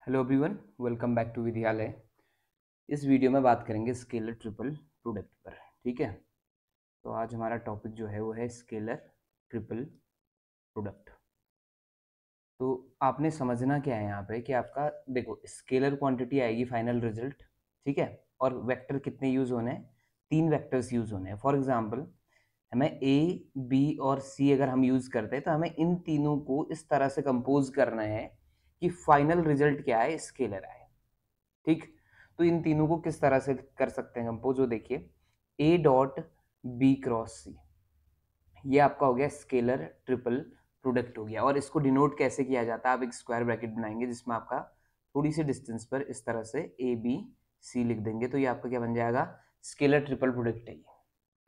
Hello everyone, welcome back to Vidyalaya. इस video में बात करेंगे स्केलर ट्रिपल प्रोडक्ट पर। ठीक है, तो आज हमारा टॉपिक जो है वो है स्केलर ट्रिपल प्रोडक्ट। तो आपने समझना क्या है यहाँ पे कि आपका देखो स्केलर क्वांटिटी आएगी फाइनल रिजल्ट। ठीक है, और वेक्टर कितने यूज होने हैं? 3 वेक्टर्स यूज होने हैं। फॉर एग्जांपल हमें ए, बी और सी अगर हम यूज करते हैं तो हमें इन तीनों को इस तरह से कंपोज करना है कि फाइनल रिजल्ट क्या है, स्केलर आए। ठीक, तो इन तीनों को किस तरह से कर सकते हैं कंपोज? वो देखिए, ए डॉट बी क्रॉस सी, ये आपका हो गया स्केलर ट्रिपल प्रोडक्ट हो गया। और इसको डिनोट कैसे किया जाता है? आप एक स्क्वायर ब्रैकेट बनाएंगे जिसमें आपका थोड़ी सी डिस्टेंस पर इस तरह से ए बी सी लिख देंगे, तो ये आपका क्या बन जाएगा? स्केलर ट्रिपल प्रोडक्ट है ये।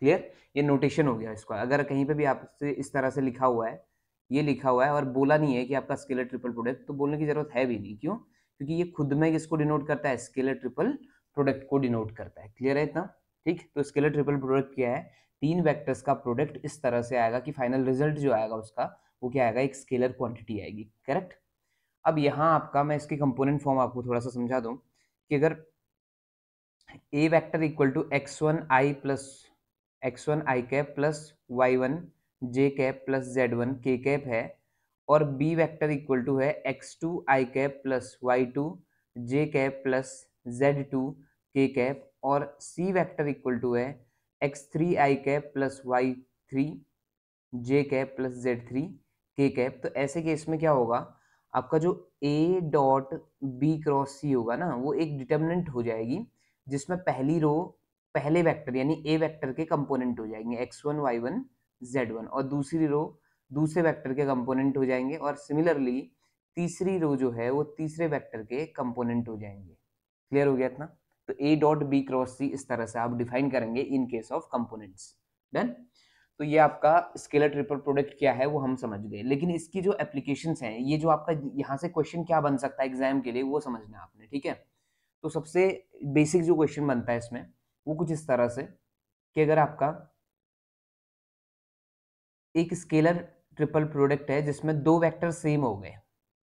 क्लियर? ये नोटेशन हो गया इसका। अगर कहीं पे भी आपसे इस तरह से लिखा हुआ है, ये लिखा हुआ है और बोला नहीं है कि आपका स्केलर ट्रिपल प्रोडक्ट, तो बोलने की जरूरत है भी नहीं। क्यों? क्योंकि ये खुद में किसको डिनोट करता है? स्केलर ट्रिपल प्रोडक्ट को डिनोट करता है। क्लियर है इतना? ठीक, तो स्केलर ट्रिपल प्रोडक्ट क्या है? 3 वेक्टर्स का प्रोडक्ट इस तरह से आएगा कि फाइनल रिजल्ट जो आएगा उसका वो क्या आएगा? एक स्केलर क्वांटिटी आएगी। करेक्ट? अब यहाँ आपका मैं इसके कंपोनेंट फॉर्म आपको थोड़ा सा समझा दूं कि अगर A vector equal to X one I cap plus Y one J cap plus Z one K cap है, और बी वेक्टर इक्वल टू है X two I cap plus Y two J cap plus Z two K cap, और C vector equal to है X three I cap plus Y three J cap plus Z three K cap. तो ऐसे case में क्या होगा? आपका जो ए dot b cross सी होगा ना, वो एक डिटर्मिनेंट हो जाएगी जिसमें पहली रो पहले वेक्टर यानी ए वेक्टर के कंपोनेंट हो जाएंगे x one y one z one, और दूसरी रो दूसरे वेक्टर के कंपोनेंट हो जाएंगे, और सिमिलरली तीसरी रो जो है वो तीसरे वेक्टर के कंपोनेंट हो जाएंगे। क्लियर हो गया इतना? तो ए डॉट बी क्रॉस सी इस तरह से आप डिफाइन करेंगे in case of components. Done? तो ये आपका स्केलर ट्रिपल प्रोडक्ट क्या है वो हम समझ गए, लेकिन इसकी जो एप्लीकेशंस हैं, ये जो आपका यहाँ से क्वेश्चन क्या बन सकता है एग्जाम के लिए, वो समझना है आपने। ठीक है, तो सबसे बेसिक जो क्वेश्चन बनता है इसमें वो कुछ इस तरह से कि अगर आपका एक स्केलर ट्रिपल प्रोडक्ट है जिसमें दो वेक्टर सेम हो गए,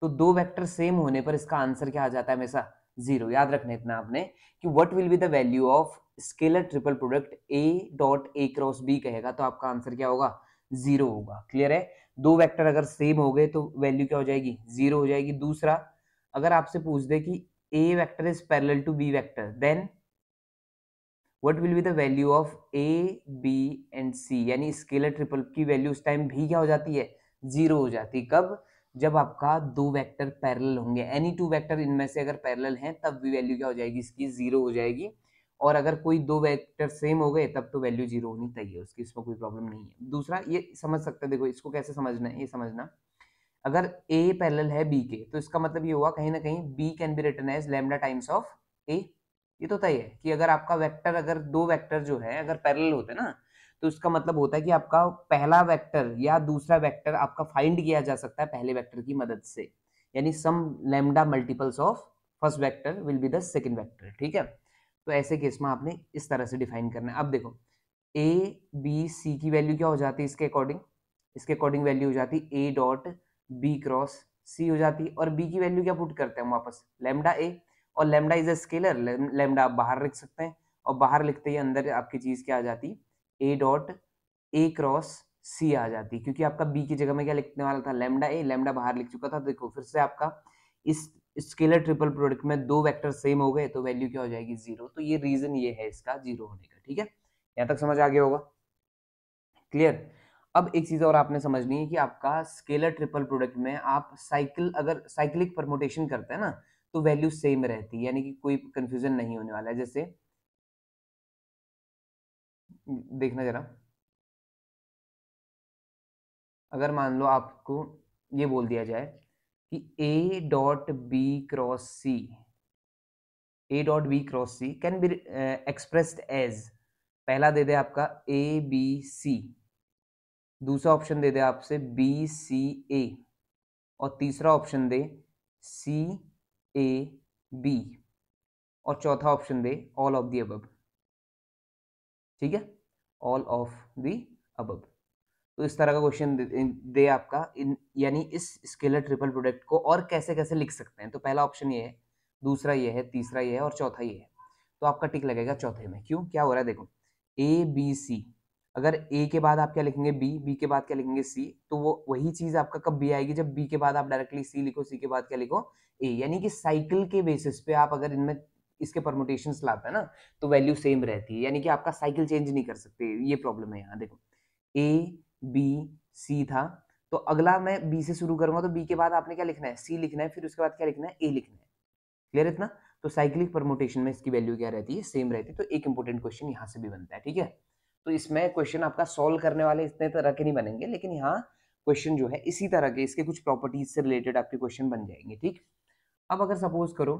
तो दो वेक्टर सेम होने पर इसका आंसर क्या आ जाता है? हमेशा जीरो। याद रखना इतना आपने कि what will be the value of scalar triple product a dot a cross b कहेगा तो आपका आंसर क्या होगा? जीरो होगा। क्लियर है? दो वेक्टर अगर सेम हो गए तो वैल्यू क्या हो जाएगी? जीरो हो जाएगी। दूसरा, अगर आपसे पूछ दे कि A vector is parallel to B vector, then what will be the value of A B and C, यानी स्केलर ट्रिपल की वैल्यू उस टाइम भी क्या हो जाती है? जीरो हो जाती है। कब? जब आपका दो वेक्टर पैरेलल होंगे, एनी टू वेक्टर इनमें से अगर पैरेलल हैं तब भी वैल्यू क्या हो जाएगी? इसकी जीरो हो जाएगी। और अगर कोई दो वेक्टर सेम हो गए तब तो वैल्यू जीरो होनी चाहिए उसकी, इसमें कोई प्रॉब्लम नहीं है। दूसरा ये समझ सकते हैं, देखो इसको कैसे समझना है, ये समझना, अगर ए पैरेलल है बी के तो इसका मतलब ये हुआ कहीं ना कहीं B can be written as lambda times of A. ये तो तय है कि अगर आपका वेक्टर, अगर दो वेक्टर जो है अगर पैरेलल होते ना, तो इसका मतलब होता है कि आपका पहला वेक्टर या दूसरा वेक्टर आपका फाइंड किया जा सकता है पहले वेक्टर की मदद से, यानी some lambda multiples of first vector will be the second vector. ठीक है, तो ऐसे केस में आपने इस तरह से डिफाइन करना है। अब देखो ए बी सी की वैल्यू क्या हो जाती है? इसके अकॉर्डिंग वैल्यू हो जाती ए डॉट बी क्रॉस सी हो जाती, और बी की वैल्यू क्या पुट करते हैं हम वापस? लैम्डा ए, और lambda is a scalar, lambda आप बाहर लिख सकते हैं, और बाहर लिखते ही अंदर आपकी चीज क्या आ जाती? ए डॉट ए क्रॉस सी आ जाती, क्योंकि आपका बी की जगह में क्या लिखने वाला था? लैम्डा ए, लैम्डा बाहर लिख चुका था। देखो फिर से आपका इस स्केलर ट्रिपल प्रोडक्ट में दो वेक्टर सेम हो गए तो वैल्यू क्या हो जाएगी? जीरो। तो ये रीजन ये है इसका जीरो होने का। ठीक है, यहाँ तक समझ आ गया होगा? क्लियर? अब एक चीज और आपने समझनी है कि आपका स्केलर ट्रिपल प्रोडक्ट में आप साइकिल, अगर साइक्लिक परमुटेशन करते हैं ना, तो वैल्यू सेम रहती है, यानी कि कोई कंफ्यूजन नहीं होने वाला है। जैसे देखना जरा, अगर मान लो आपको ये बोल दिया जाए कि a dot b cross c, a dot b cross c can be expressed as, पहला दे दे आपका ए बी सी, दूसरा ऑप्शन दे दे आपसे बी सी ए, और तीसरा option they C A B, और चौथा option they all of the above. ठीक है, ऑल ऑफ द अबव। तो इस तरह का क्वेश्चन दे आपका यानी इस स्केलर ट्रिपल प्रोडक्ट को और कैसे कैसे लिख सकते हैं। तो पहला ऑप्शन ये है, दूसरा ये है, तीसरा ये है और चौथा ये है। तो आपका टिक लगेगा चौथे में। क्यों, क्या हो रहा है देखो, ए बी सी, अगर ए के बाद आप क्या लिखेंगे बी, बी के बाद क्या लिखेंगे सी, तो वो वही चीज आपका कब भी आएगी जब बी के बाद आप डायरेक्टली सी लिखो, सी के बाद क्या लिखो ए। यानी कि साइकिल के बेसिस पे आप अगर इनमें इसके परमुटेशंस लाते हैं ना तो वैल्यू सेम रहती है, यानी कि आपका साइकिल चेंज नहीं कर सकते। ये प्रॉब्लम है यहाँ देखो, ए बी सी था, तो अगला मैं बी से शुरू करूंगा तो बी के बाद आपने क्या लिखना है, सी लिखना है, फिर उसके बाद क्या लिखना है, ए लिखना है। क्लियर है इतना? तो साइक्लिक परमुटेशन में इसकी वैल्यू क्या रहती है, सेम रहती है। तो एक इंपॉर्टेंट क्वेश्चन यहाँ से भी बनता है। ठीक है, तो इसमें क्वेश्चन आपका सॉल्व करने वाले इतने तरह के नहीं बनेंगे, लेकिन यहाँ क्वेश्चन जो है इसी तरह के, इसके कुछ प्रॉपर्टीज से रिलेटेड आपके क्वेश्चन बन जाएंगे। ठीक, अब अगर सपोज करो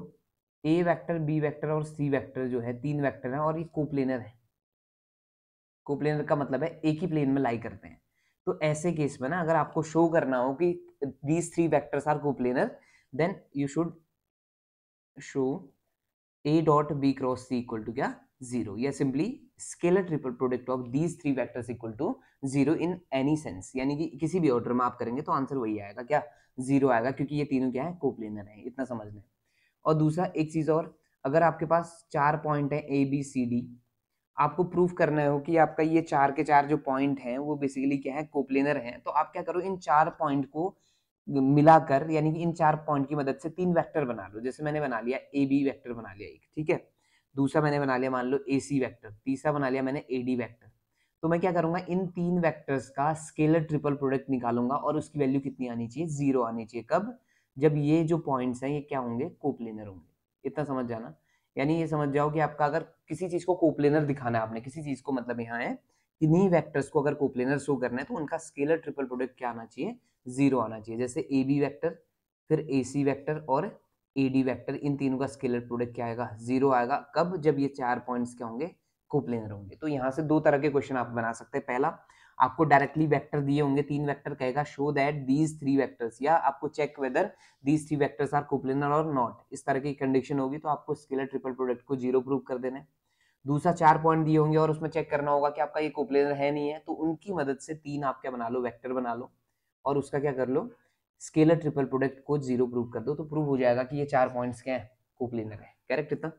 ए वेक्टर, बी वेक्टर और सी वेक्टर जो है, तीन वेक्टर है और ये कोप्लेनर है। कोप्लेनर का मतलब है एक ही प्लेन में लाई करते हैं। तो ऐसे केस में ना अगर आपको शो करना हो कि these three vectors are coplanar, then you should show a dot b cross c equal to क्या, जीरो, या simply scalar triple product of these three vectors equal to zero in any sense, यानी कि किसी भी order में आप करेंगे तो आंसर वही आएगा, क्या, जीरो आएगा, क्योंकि ये तीनों क्या है, कोप्लेनर है। इतना समझ लें। और दूसरा एक चीज और, अगर आपके पास चार पॉइंट है ए बी सी डी, आपको प्रूफ करना हो कि आपका ये चार के चार जो पॉइंट हैं वो बेसिकली क्या है, कोप्लेनर हैं, तो आप क्या करो, इन चार पॉइंट को मिलाकर, यानी कि इन चार पॉइंट की मदद से तीन वेक्टर बना लो। जैसे मैंने बना लिया ए बी वेक्टर बना लिया एक, ठीक है, दूसरा मैंने बना लिया मान लो ए सी वेक्टर, तीसरा बना लिया मैंने ए डी वेक्टर। तो मैं क्या करूंगा, इन तीन वेक्टर्स का स्केलर ट्रिपल प्रोडक्ट निकालूंगा और उसकी वैल्यू कितनी आनी चाहिए, जीरो आनी चाहिए। कब, जब ये जो पॉइंट्स हैं ये क्या होंगे, कोप्लेनर होंगे। इतना समझ जाना, यानी ये समझ जाओ कि आपका अगर किसी चीज को कोप्लेनर दिखाना है आपने, किसी चीज को, मतलब यहाँ है किन्हीं वेक्टर्स को अगर कोप्लेनर शो करना है तो उनका स्केलर ट्रिपल प्रोडक्ट क्या आना चाहिए, जीरो आना चाहिए। जैसे ए बी वैक्टर, फिर ए सी वैक्टर और ए डी वैक्टर, इन तीनों का स्केलर प्रोडक्ट क्या आएगा, जीरो आएगा। कब, जब ये चार पॉइंट्स क्या होंगे, कोप्लेनर होंगे। तो यहाँ से दो तरह के क्वेश्चन आप बना सकते हैं। पहला, आपको डायरेक्टली वेक्टर दिए होंगे, तीन वेक्टर, कहेगा show that these three vectors, या आपको check whether these three vectors are coplanar और नॉट, इस तरह की कंडीशन होगी तो आपको स्केलर ट्रिपल प्रोडक्ट को जीरो प्रूव कर देना है। दूसरा, चार पॉइंट दिए होंगे और उसमें चेक करना होगा कि आपका ये कोप्लेनर है नहीं है, तो उनकी मदद से तीन आप क्या बना लो, वेक्टर बना लो और उसका क्या कर लो, स्केलर ट्रिपल प्रोडक्ट को जीरो प्रूव कर दो, तो प्रूव हो जाएगा कि ये चार पॉइंट्स क्या है, कोप्लेनर है। करेक्ट इतना?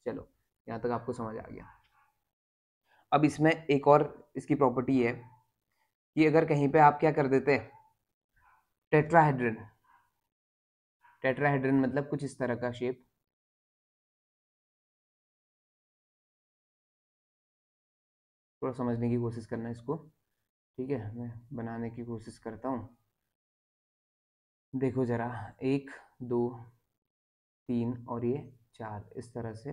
चलो यहाँ तक आपको समझ आ गया। अब इसमें एक और इसकी प्रॉपर्टी है कि अगर कहीं पे आप क्या कर देते हैं, टेट्राहेड्रन, टेट्राहेड्रन मतलब कुछ इस तरह का शेप, थोड़ा समझने की कोशिश करना इसको। ठीक है, मैं बनाने की कोशिश करता हूँ। देखो जरा, एक, दो, तीन और ये चार, इस तरह से।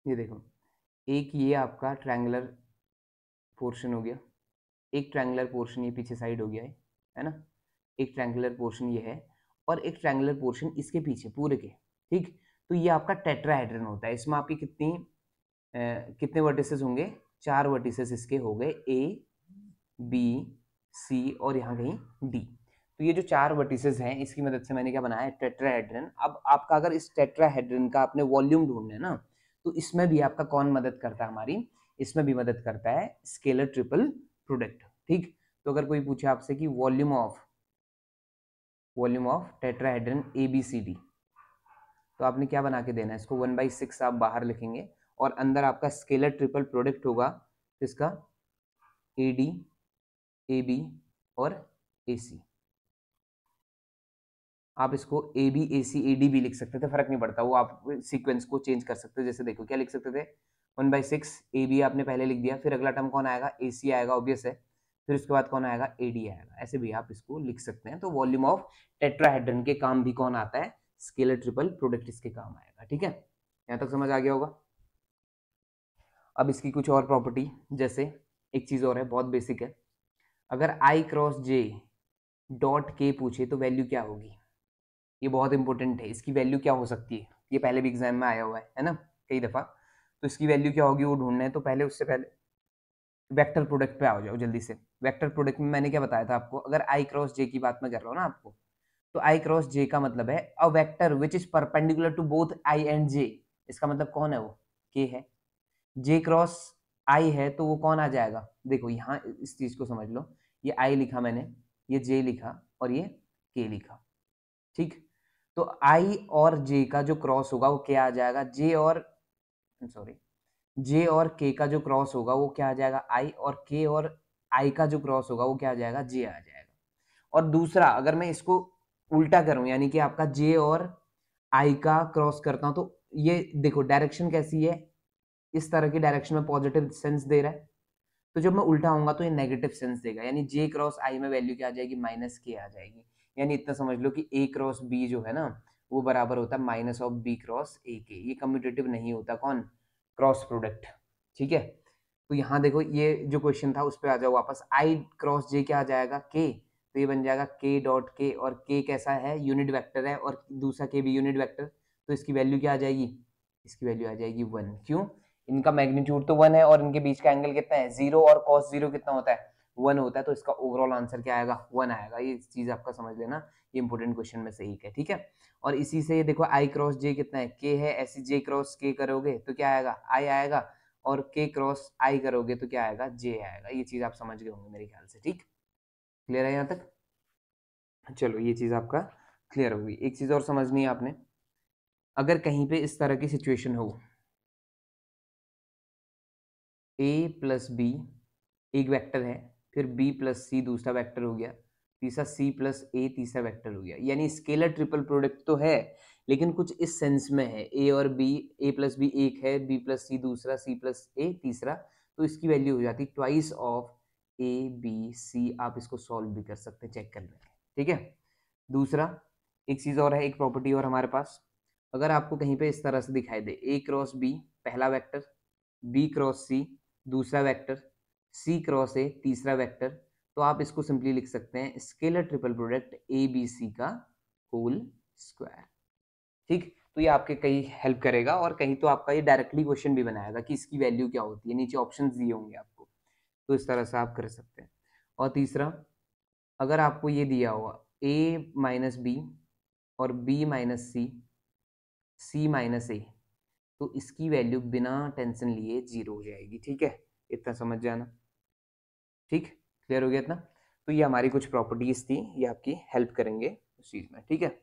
ये देखो, एक ये आपका ट्रायंगुलर पोर्शन हो गया, एक ट्रायंगुलर पोर्शन ये पीछे साइड हो गया है ना, एक ट्रायंगुलर पोर्शन ये है और एक ट्रायंगुलर पोर्शन इसके पीछे पूरे के। ठीक, तो ये आपका टेट्राहेड्रन होता है। इसमें आपकी कितने वर्टिसेस होंगे, चार वर्टिसेस इसके हो गए, ए बी सी और यहाँ कहीं डी। तो ये जो चार वर्टिसेस हैं इसकी मदद से मैंने क्या बनाया है, टेट्राहेड्रन। अब आपका अगर इस टेट्राहेड्रन का आपने वॉल्यूम ढूंढना है ना, तो इसमें भी आपका कौन मदद करता है, हमारी इसमें भी मदद करता है स्केलर ट्रिपल प्रोडक्ट। ठीक, तो अगर कोई पूछे आपसे कि volume of tetrahedron A B C D, तो आपने क्या बना के देना है इसको, 1/6 आप बाहर लिखेंगे और अंदर आपका स्केलर ट्रिपल प्रोडक्ट होगा इसका ए डी, ए बी और ए सी। आप इसको A B A C A D भी लिख सकते थे, फर्क नहीं पड़ता, वो आप सीक्वेंस को चेंज कर सकते थे। जैसे देखो क्या लिख सकते थे, 1/6 ए बी आपने पहले लिख दिया, फिर अगला टर्म कौन आएगा, ए सी आएगा, ऑब्वियस है, फिर उसके बाद कौन आएगा, ए डी आएगा। ऐसे भी आप इसको लिख सकते हैं। तो वॉल्यूम ऑफ टेट्राहेड्रन के काम भी कौन आता है, स्केलर ट्रिपल प्रोडक्ट इसके काम आएगा। ठीक है, यहाँ तक समझ आ गया होगा। अब इसकी कुछ और प्रॉपर्टी, जैसे एक चीज और है, बहुत बेसिक है, अगर आई क्रॉस जे डॉट के पूछे तो वैल्यू क्या होगी। ये बहुत इंपॉर्टेंट है, इसकी वैल्यू क्या हो सकती है, ये पहले भी एग्जाम में आया हुआ है ना, कई दफा। तो इसकी वैल्यू क्या होगी वो ढूंढना है, तो पहले उससे पहले वेक्टर प्रोडक्ट पे आ जाओ जल्दी से। वेक्टर प्रोडक्ट में मैंने क्या बताया था आपको, अगर आई क्रॉस जे की बात मैं कर रहा हूँ ना आपको, तो आई क्रॉस जे का मतलब है a vector which is perpendicular to both I and J. इसका मतलब कौन है वो, के है। जे क्रॉस आई है तो वो कौन आ जाएगा, देखो यहाँ इस चीज को समझ लो, ये आई लिखा मैंने, ये जे लिखा और ये के लिखा, ठीक। तो आई और जे का जो क्रॉस होगा वो क्या आ जाएगा, जे और सॉरी जे और के का जो क्रॉस होगा वो क्या आ जाएगा आई, और के और आई का जो क्रॉस होगा वो क्या आ जाएगा जे आ जाएगा। और दूसरा अगर मैं इसको उल्टा करूं, यानी कि आपका जे और आई का क्रॉस करता हूं, तो ये देखो डायरेक्शन कैसी है, इस तरह की डायरेक्शन में पॉजिटिव सेंस दे रहा है। तो जब मैं उल्टा आऊंगा तो ये नेगेटिव सेंस देगा, यानी जे क्रॉस आई में वैल्यू क्या आ जाएगी, माइनस के आ जाएगी। यानी इतना समझ लो कि ए क्रॉस बी जो है ना वो बराबर होता है minus of B cross A के। ये कम्यूटेटिव नहीं होता, कौन, क्रॉस प्रोडक्ट, ठीक है। तो यहाँ देखो ये जो क्वेश्चन था उस पर आ जाओ वापस, आई क्रॉस जे क्या आ जाएगा के, तो ये बन जाएगा के डॉट के, और के कैसा है, यूनिट वेक्टर है, और दूसरा के भी यूनिट वेक्टर, तो इसकी वैल्यू क्या आ जाएगी, इसकी वैल्यू आ जाएगी 1। क्यों, इनका मैग्नीट्यूड तो 1 है और इनके बीच का एंगल कितना है 0, और cos 0 कितना होता है 1 होता है, तो इसका ओवरऑल आंसर क्या आएगा 1 आएगा। ये चीज आपका समझ लेना, ये इंपोर्टेंट क्वेश्चन में से एक है, ठीक है। और इसी से देखो आई क्रॉस जे कितना है के है, ऐसे जे क्रॉस के करोगे तो क्या आएगा आई आएगा, और के क्रॉस आई करोगे तो क्या आएगा जे आएगा। ये चीज आप समझ गए होंगे मेरे ख्याल से, ठीक, क्लियर है यहाँ तक। चलो ये चीज आपका क्लियर होगी। एक चीज और समझनी है आपने, अगर कहीं पे इस तरह की सिचुएशन हो, ए प्लस बी एक वेक्टर है, फिर बी प्लस सी दूसरा वेक्टर हो गया, तीसरा सी प्लस ए तीसरा वेक्टर हो गया, यानी स्केलर ट्रिपल प्रोडक्ट तो है लेकिन कुछ इस सेंस में है, ए और बी, ए प्लस बी एक है, बी प्लस सी दूसरा, सी प्लस ए तीसरा, तो इसकी वैल्यू हो जाती twice of A B C. आप इसको सॉल्व भी कर सकते हैं, चेक कर लेंगे, ठीक है। दूसरा एक चीज और है, एक प्रॉपर्टी और हमारे पास, अगर आपको कहीं पे इस तरह से दिखाई दे ए क्रॉस बी पहला वेक्टर, बी क्रॉस सी दूसरा वेक्टर, सी क्रॉस ए तीसरा वेक्टर, तो आप इसको सिंपली लिख सकते हैं scalar triple product A B C का होल स्क्वायर, ठीक। तो ये आपके कहीं हेल्प करेगा, और कहीं तो आपका ये डायरेक्टली क्वेश्चन भी बनाएगा कि इसकी वैल्यू क्या होती है, नीचे ऑप्शंस दिए होंगे आपको, तो इस तरह से आप कर सकते हैं। और तीसरा, अगर आपको ये दिया हुआ ए माइनस बी और बी माइनस सी, सी माइनस ए, तो इसकी वैल्यू बिना टेंशन लिए 0 हो जाएगी, ठीक है, इतना समझ जाना, ठीक, क्लियर हो गया इतना। तो ये हमारी कुछ प्रॉपर्टीज थी, ये आपकी हेल्प करेंगे उस चीज में, ठीक है।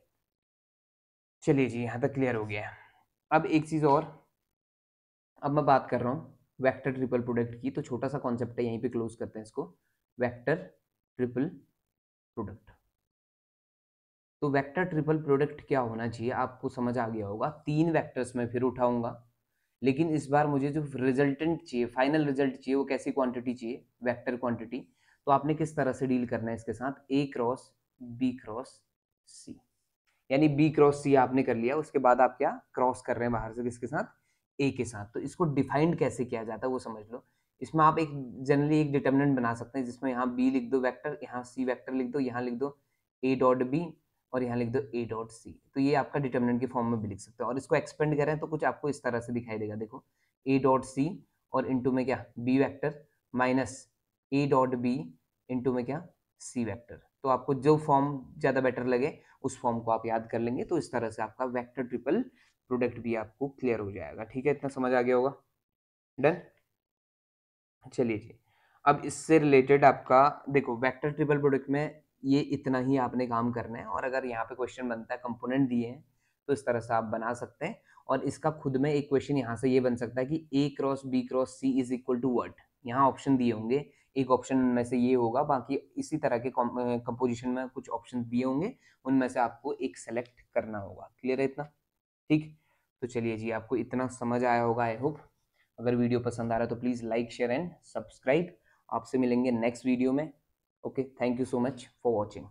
चलिए जी यहाँ तक क्लियर हो गया है। अब एक चीज और, अब मैं बात कर रहा हूँ वेक्टर ट्रिपल प्रोडक्ट की, तो छोटा सा कॉन्सेप्ट है, यहीं पे क्लोज करते हैं इसको, वेक्टर ट्रिपल प्रोडक्ट। तो वेक्टर ट्रिपल प्रोडक्ट क्या होना चाहिए आपको समझ आ गया होगा, 3 वेक्टर्स में फिर उठाऊंगा, लेकिन इस बार मुझे जो रिजल्टेंट चाहिए, फाइनल रिजल्ट चाहिए, वो कैसी क्वांटिटी चाहिए, वेक्टर क्वांटिटी। तो आपने किस तरह से डील करना है इसके साथ, ए क्रॉस बी क्रॉस सी, यानी बी क्रॉस सी आपने कर लिया, उसके बाद आप क्या क्रॉस कर रहे हैं बाहर से किसके साथ, ए के साथ। तो इसको डिफाइंड कैसे किया जाता है वो समझ लो। इसमें आप एक जनरली एक डिटर्मिनेंट बना सकते हैं, जिसमें यहाँ बी लिख दो वेक्टर, यहाँ सी वेक्टर लिख दो, यहाँ लिख दो ए डॉट बी, और यहाँ लिख दो ए डॉट सी। तो ये आपका डिटर्मिनेंट के फॉर्म में भी लिख सकते हो, और इसको एक्सपेंड करें तो कुछ आपको इस तरह से दिखाई देगा, देखो ए डॉट सी और इंटू में क्या B vector minus A dot B into में क्या सी वेक्टर। तो आपको जो फॉर्म ज्यादा बेटर लगे उस फॉर्म को आप याद कर लेंगे, तो इस तरह से आपका वेक्टर ट्रिपल प्रोडक्ट भी आपको क्लियर हो जाएगा, ठीक है, इतना समझ आ गया होगा, डन। चलिए जी, अब इससे रिलेटेड आपका देखो वेक्टर ट्रिपल प्रोडक्ट में ये इतना ही आपने काम करना है, और अगर यहाँ पे क्वेश्चन बनता है कंपोनेंट दिए हैं तो इस तरह से आप बना सकते हैं। और इसका खुद में एक क्वेश्चन यहाँ से ये बन सकता है कि A cross B cross C is equal to what, यहाँ ऑप्शन दिए होंगे, एक ऑप्शन में से ये होगा, बाकी इसी तरह के कंपोजिशन में कुछ ऑप्शन दिए होंगे, उनमें से आपको एक सेलेक्ट करना होगा, क्लियर है इतना, ठीक। तो चलिए जी, आपको इतना समझ आया होगा आई होप। अगर वीडियो पसंद आ रहा है तो please like share and subscribe. आपसे मिलेंगे नेक्स्ट वीडियो में। Okay, thank you so much for watching.